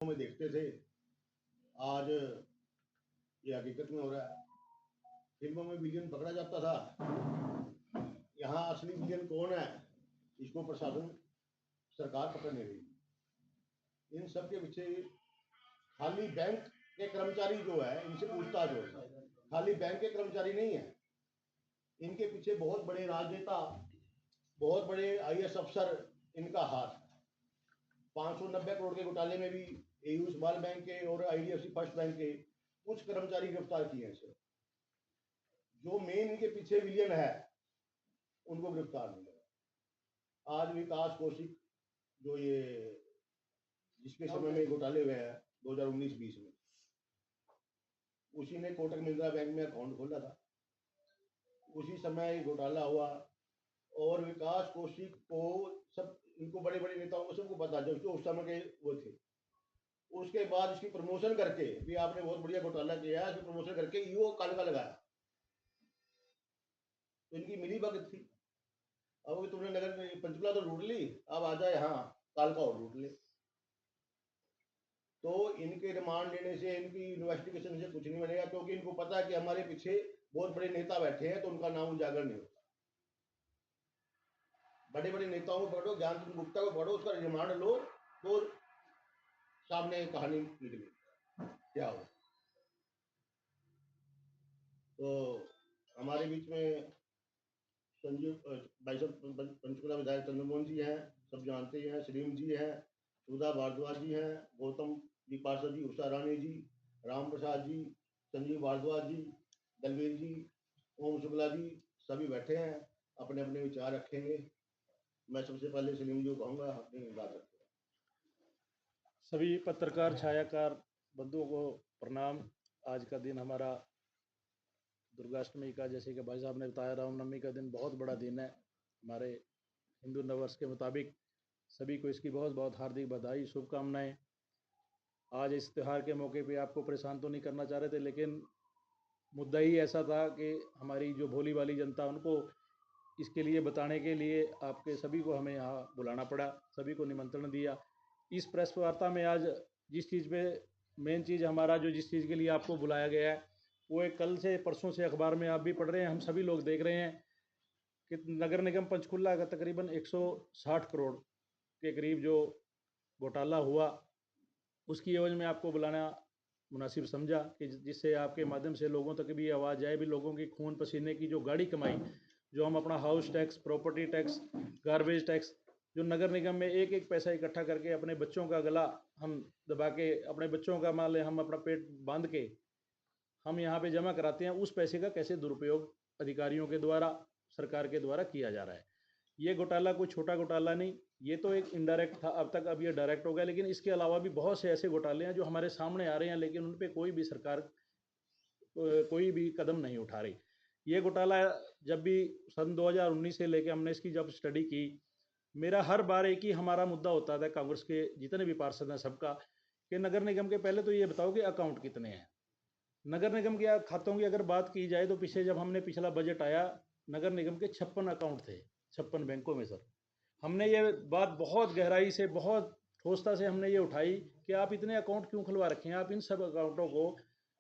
में देखते थे, आज ये हकीकत में हो रहा है। फिल्मों में विलेन पकड़ा जाता था, यहाँ असली विलेन कौन है इसको प्रशासन सरकार पकड़ नहीं रही। इन सब के पीछे खाली बैंक के कर्मचारी जो है इनसे पूछताछ हो रही है, खाली बैंक के कर्मचारी नहीं है, इनके पीछे बहुत बड़े राजनेता, बहुत बड़े आईएएस अफसर इनका हाथ। 590 करोड़ के घोटाले में भी एयू स्मॉल बैंक के और आईडीएफसी फर्स्ट बैंक के कुछ कर्मचारी गिरफ्तार किए हैं। जो मेन इनके पीछे विलियन है उनको गिरफ्तार नहीं किया। आज विकास कौशिक जो ये जिसके समय में घोटाले हुए हैं 2019-20 में, उसी ने कोटक महिंद्रा बैंक में अकाउंट खोला था, उसी समय घोटाला हुआ। और विकास कौशिक को सब इनको बड़े बड़े नेताओं को सबको पता, जो उस समय के वो थे। उसके बाद इसकी प्रमोशन करके भी आपने बहुत बढ़िया घोटाला किया है, प्रमोशन करके ईओ कालका लगाया, तो इनकी मिली भगत थी। अब तुमने नगर पंचकुला तो लूट ली, अब आ जाए यहाँ कालका और लूट ले। तो इनके रिमांड लेने से, इनकी इन्वेस्टिगेशन से कुछ नहीं बनेगा, क्योंकि इनको पता है कि हमारे पीछे बहुत बड़े नेता बैठे हैं, तो उनका नाम उजागर नहीं होता। बड़े बड़े नेताओं को पढ़ो, ज्ञान चंद गुप्ता को पढ़ो, उसका रिमांड लो तो सामने कहानी निकली क्या हो। तो हमारे बीच में संजीव भाई साहब पंचकुला विधायक चंद्रमोहन जी हैं, सब जानते हैं, सलीम जी हैं, सुधा भारद्वाज जी हैं, गौतम जी पार्षद जी, उषा रानी जी, राम प्रसाद जी, संजीव भारद्वाज जी, दलवीर जी, ओम शुक्ला जी, सभी बैठे हैं, अपने अपने विचार रखेंगे। मैं सबसे पहले सलीम जी को कहूँगा अपनी बात रखें। सभी पत्रकार छायाकार बंधुओं को प्रणाम। आज का दिन हमारा दुर्गाष्टमी का, जैसे कि भाई साहब ने बताया, रामनवमी का दिन बहुत बड़ा दिन है हमारे हिंदू नववर्ष के मुताबिक। सभी को इसकी बहुत बहुत हार्दिक बधाई, शुभकामनाएं। आज इस त्यौहार के मौके पे आपको परेशान तो नहीं करना चाह रहे थे, लेकिन मुद्दा ही ऐसा था कि हमारी जो भोली भाली जनता, उनको इसके लिए बताने के लिए आपके सभी को हमें यहाँ बुलाना पड़ा, सभी को निमंत्रण दिया। इस प्रेस वार्ता में आज जिस चीज़ पे मेन चीज़ हमारा, जो जिस चीज़ के लिए आपको बुलाया गया है, वो एक कल से परसों से अखबार में आप भी पढ़ रहे हैं, हम सभी लोग देख रहे हैं कि नगर निगम पंचकुला का तकरीबन 160 करोड़ के करीब जो घोटाला हुआ, उसकी एवज में आपको बुलाना मुनासिब समझा कि जिससे आपके माध्यम से लोगों तक भी आवाज़ जाए, भी लोगों की खून पसीने की जो गाड़ी कमाई, जो हम अपना house tax, property tax, garbage tax, जो नगर निगम में एक एक पैसा इकट्ठा करके अपने बच्चों का गला हम दबा के, अपने बच्चों का मान लें हम अपना पेट बांध के हम यहाँ पे जमा कराते हैं, उस पैसे का कैसे दुरुपयोग अधिकारियों के द्वारा, सरकार के द्वारा किया जा रहा है। ये घोटाला कोई छोटा घोटाला नहीं, ये तो एक इनडायरेक्ट था अब तक, अब ये डायरेक्ट हो गया। लेकिन इसके अलावा भी बहुत से ऐसे घोटाले हैं जो हमारे सामने आ रहे हैं, लेकिन उन पर कोई भी सरकार कोई भी कदम नहीं उठा रही। ये घोटाला जब भी सन 2019 से लेके हमने इसकी जब स्टडी की, मेरा हर बार एक ही हमारा मुद्दा होता था कांग्रेस के जितने भी पार्षद हैं सबका, कि नगर निगम के पहले तो ये बताओ कि अकाउंट कितने हैं। नगर निगम के खातों की अगर बात की जाए तो पीछे जब हमने पिछला बजट आया, नगर निगम के 56 अकाउंट थे 56 बैंकों में। सर, हमने ये बात बहुत गहराई से, बहुत ठोसता से हमने ये उठाई कि आप इतने अकाउंट क्यों खुलवा रखे हैं। आप इन सब अकाउंटों को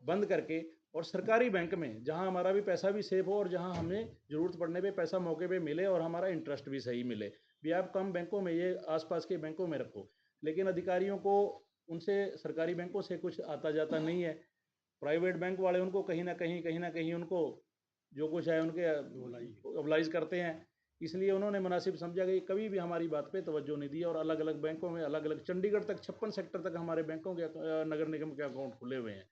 बंद करके और सरकारी बैंक में, जहां हमारा भी पैसा भी सेफ हो और जहां हमें ज़रूरत पड़ने पे पैसा मौके पे मिले और हमारा इंटरेस्ट भी सही मिले, भी आप कम बैंकों में, ये आसपास के बैंकों में रखो। लेकिन अधिकारियों को उनसे, सरकारी बैंकों से कुछ आता जाता नहीं है। प्राइवेट बैंक वाले उनको कहीं ना कहीं उनको जो कुछ है उनके ओबलाइज करते हैं। इसलिए उन्होंने मुनासिब समझा कि कभी भी हमारी बात पे तवज्जो नहीं दी, और अलग अलग बैंकों में, अलग अलग चंडीगढ़ तक 56 सेक्टर तक हमारे बैंकों के नगर निगम के अकाउंट खुले हुए हैं।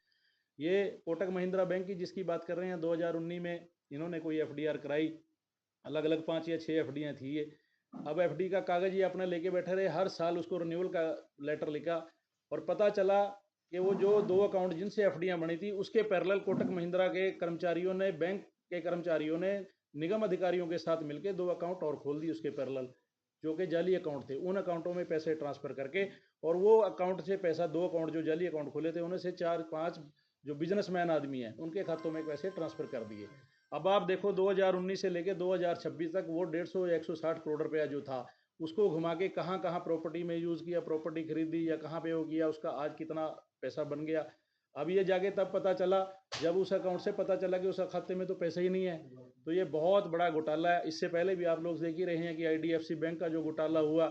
ये कोटक महिंद्रा बैंक की जिसकी बात कर रहे हैं, 2019 में इन्होंने कोई एफडीआर कराई, अलग अलग 5 या 6 एफडीआर थी ये। अब एफडी का कागज ये अपना लेके बैठे रहे, हर साल उसको रिन्यूअल का लेटर लिखा, और पता चला कि वो जो 2 अकाउंट जिनसे एफडीआर बनी थी, उसके पैरेलल कोटक महिंद्रा के कर्मचारियों ने, बैंक के कर्मचारियों ने निगम अधिकारियों के साथ मिलकर 2 अकाउंट और खोल दिए उसके पैरेलल, जो कि जाली अकाउंट थे। उन अकाउंटों में पैसे ट्रांसफर करके, और वो अकाउंट से पैसा, 2 अकाउंट जो जाली अकाउंट खोले थे उनमें से 4-5 जो बिजनेसमैन आदमी हैं उनके खातों में पैसे ट्रांसफर कर दिए। अब आप देखो 2019 से लेकर 2026 तक वो 150 या 160 करोड़ रुपया जो था, उसको घुमा के कहाँ कहाँ प्रॉपर्टी में यूज़ किया, प्रॉपर्टी खरीदी या कहाँ पे वो किया, उसका आज कितना पैसा बन गया। अब ये जाके तब पता चला जब उस अकाउंट से पता चला कि उस खाते में तो पैसे ही नहीं है। तो ये बहुत बड़ा घोटाला है। इससे पहले भी आप लोग देख ही रहे हैं कि IDFC बैंक का जो घोटाला हुआ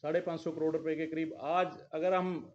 550 करोड़ रुपए के करीब। आज अगर हम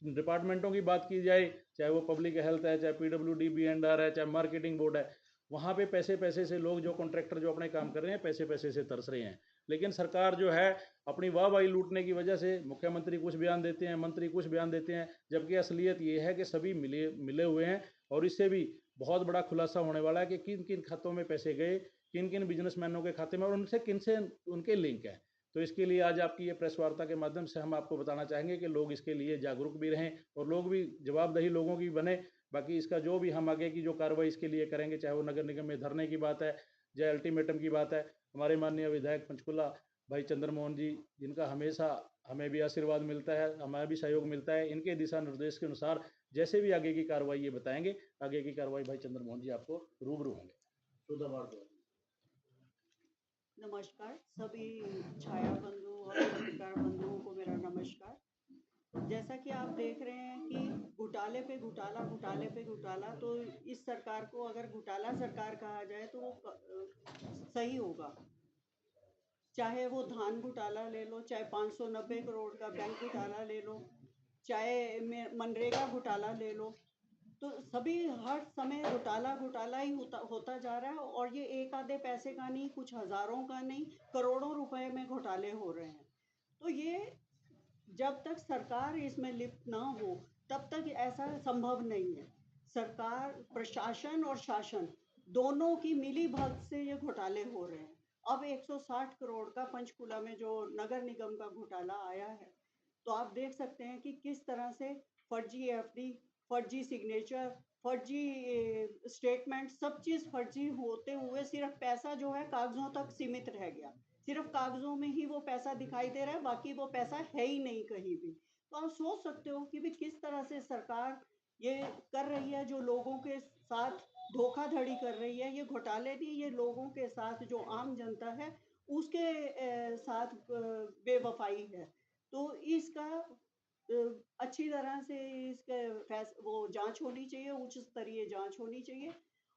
डिपार्टमेंटों की बात की जाए, चाहे वो पब्लिक हेल्थ है, चाहे PWD-B&R है, चाहे मार्केटिंग बोर्ड है, वहाँ पे पैसे पैसे से लोग जो कॉन्ट्रैक्टर जो अपने काम कर रहे हैं पैसे पैसे से तरस रहे हैं। लेकिन सरकार जो है अपनी वाहवाही लूटने की वजह से मुख्यमंत्री कुछ बयान देते हैं, मंत्री कुछ बयान देते हैं, जबकि असलियत ये है कि सभी मिले मिले हुए हैं। और इससे भी बहुत बड़ा खुलासा होने वाला है कि किन किन खातों में पैसे गए, किन किन बिजनेसमैनों के खाते में, और उनसे किन से उनके लिंक है। तो इसके लिए आज आपकी ये प्रेस वार्ता के माध्यम से हम आपको बताना चाहेंगे कि लोग इसके लिए जागरूक भी रहें और लोग भी जवाबदेही लोगों की बने। बाकी इसका जो भी हम आगे की जो कार्रवाई इसके लिए करेंगे, चाहे वो नगर निगम में धरने की बात है, चाहे अल्टीमेटम की बात है, हमारे माननीय विधायक पंचकुला भाई चंद्रमोहन जी, जिनका हमेशा हमें भी आशीर्वाद मिलता है, हमारा भी सहयोग मिलता है, इनके दिशा निर्देश के अनुसार जैसे भी आगे की कार्रवाई ये बताएंगे, आगे की कार्रवाई भाई चंद्रमोहन जी आपको रूबरू होंगे। नमस्कार सभी छाया बंधु और पत्रकार बंधुओं को मेरा नमस्कार। जैसा कि आप देख रहे हैं कि घोटाले पे घोटाला, घोटाले पे घोटाला, तो इस सरकार को अगर घोटाला सरकार कहा जाए तो वो सही होगा। चाहे वो धान घोटाला ले लो, चाहे 590 करोड़ का बैंक घोटाला ले लो, चाहे मनरेगा घोटाला ले लो, तो सभी हर समय घोटाला घोटाला ही होता जा रहा है। और ये एक आधे पैसे का नहीं, कुछ हजारों का नहीं, करोड़ों रुपए में घोटाले हो रहे हैं। तो ये जब तक सरकार इसमें लिप्त ना हो तब तक ऐसा संभव नहीं है। सरकार, प्रशासन और शासन दोनों की मिली भगत से ये घोटाले हो रहे हैं। अब 160 करोड़ का पंचकुला में जो नगर निगम का घोटाला आया है, तो आप देख सकते हैं कि किस तरह से फर्जी FD, फर्जी सिग्नेचर, फर्जी स्टेटमेंट, सब चीज फर्जी होते हुए सिर्फ पैसा जो है कागजों तक सीमित रह गया। सिर्फ कागजों में ही वो पैसा दिखाई दे रहा है, बाकी वो पैसा है ही नहीं कहीं भी। तो आप सोच सकते हो कि भी किस तरह से सरकार ये कर रही है, जो लोगों के साथ धोखाधड़ी कर रही है। ये घोटाले नहीं, ये लोगों के साथ, जो आम जनता है उसके साथ बेवफाई है। तो इसका अच्छी तरह से इसके वो जांच होनी चाहिए, उच्च स्तरीय जांच होनी चाहिए,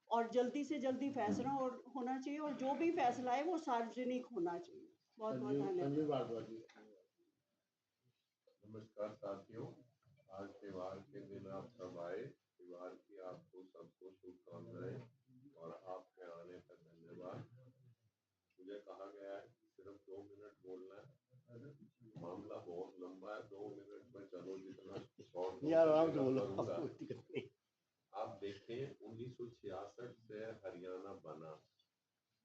और जल्दी से जल्दी फैसला और होना चाहिए, और जो भी फैसला है वो सार्वजनिक होना चाहिए। बहुत बहुत धन्यवाद। नमस्कार साथियों, आज त्योहार के दिन आप सब आए। त्योहार की आपको सबको शुभकामनाएं और आपके आने पर धन्यवाद। मुझे कहा गया है सिर्फ 2 मिनट बोलना है, मामला बहुत लंबा है, 2 मिनट में चलो जितना शॉर्ट करूंगा। आप देखें 1966 से हरियाणा बना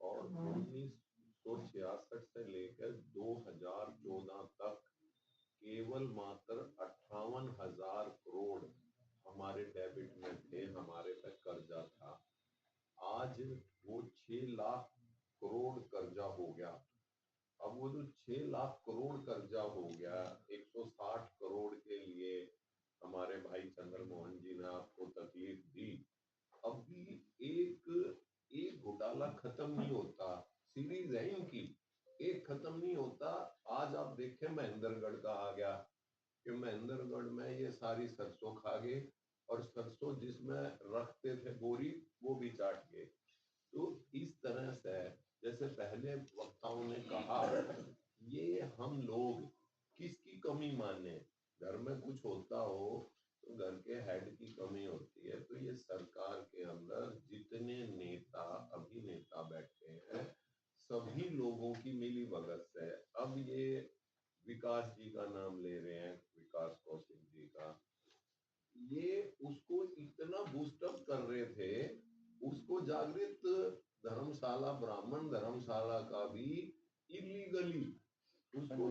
और 1966 से लेकर 2014 तक केवल मात्र 58,000 करोड़ हमारे डेबिट में थे, हमारे पे कर्जा था। आज वो 6 लाख करोड़ कर्जा हो गया। अब वो जो 6 लाख करोड़ कर्जा हो गया, 160 करोड़ के लिए हमारे भाई चंद्रमोहन जी ने आपको तकलीफ दी। अभी एक घोटाला खत्म नहीं होता, सीरीज है इनकी, एक खत्म नहीं होता। आज आप देखें महेंद्रगढ़ का आ गया कि महेंद्रगढ़ में ये सारी सरसों खा गए और सरसों जिसमें रखते थे बोरी वो भी चाट गए। तो इस तरह से जैसे पहले वक्ताओं ने कहा, ये हम लोग किसकी कमी माने? घर में कुछ होता हो तो घर के हेड की कमी होती है। तो ये सरकार के अंदर जितने नेता अभिनेता बैठे हैं सभी लोगों की मिली भगत से। अब ये विकास जी का नाम ले रहे हैं, विकास कौशिक जी का, ये उसको इतना बूस्टअप कर रहे थे, उसको जागृत धर्मशाला, ब्राह्मण धर्मशाला का भी इलीगली उसको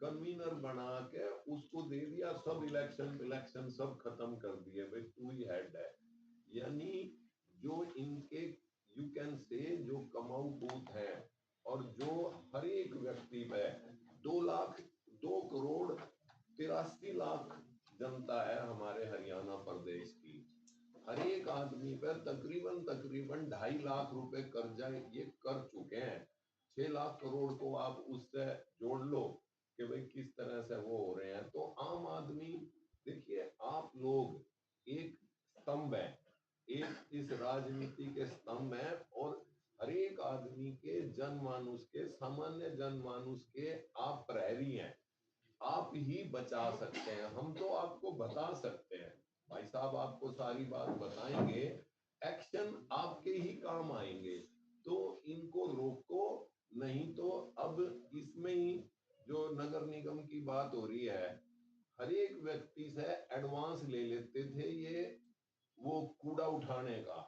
कन्वीनर बना के उसको दे दिया। सब इलेक्शन सब खत्म कर दिए, भाई तू ही हेड है। यानी जो इनके यू कैन से जो कमाऊ बूथ है और जो हर एक व्यक्ति पे 2 करोड़ 83 लाख जनता है हमारे हरियाणा प्रदेश की, हर एक आदमी पे तकरीबन 2.5 लाख रुपए कर्जा ये कर चुके हैं। 6 लाख करोड़ को आप उससे जोड़ लो कि भाई किस तरह से वो हो रहे हैं, तो आम आदमी, देखिए आप लोग एक स्तंभ है, एक इस राजनीति के स्तंभ है, और हर एक आदमी के जनमानुष के, सामान्य जनमानुष के आप प्रहरी हैं। आप ही बचा सकते हैं, हम तो आपको बता सकते हैं, भाई साहब आपको सारी बात बताएंगे, एक्शन आपके ही काम आएंगे, तो इनको रोको। नहीं तो अब इसमें ही जो नगर निगम की बात हो रही है, हर एक व्यक्ति से एडवांस ले लेते थे ये, वो कूड़ा उठाने का,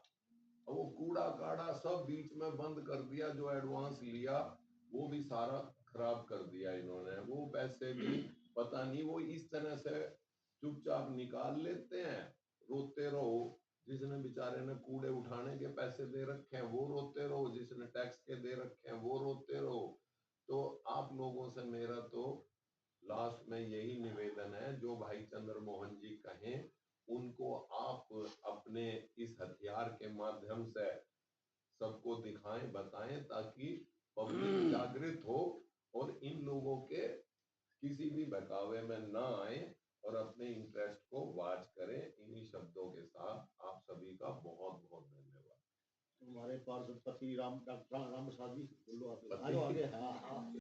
और वो कूड़ा काड़ा सब बीच में बंद कर दिया, जो एडवांस लिया वो भी सारा खराब कर दिया इन्होंने, वो पैसे भी पता नहीं, वो इस तरह से चुपचाप निकाल लेते हैं, रोते रहो, जिसने बेचारे ने कूड़े उठाने के पैसे दे रखे हैं वो रोते रहो, जिसने टैक्स के दे रखे हैं वो रोते रहो। तो आप लोगों से मेरा तो लास्ट में यही निवेदन है, जो भाई चंद्र मोहन जी कहें उनको आप अपने इस हथियार के माध्यम से सबको दिखाएं, बताएं, ताकि पब्लिक जागृत हो और इन लोगों के किसी भी बहकावे में ना आए और अपने इंटरेस्ट को वाच करें। इन्हीं शब्दों के साथ आप सभी का बहुत बहुत धन्यवाद। हमारे पार्षद पति राम प्रसाद जी, बोलो आप आगे। हाँ हाँ।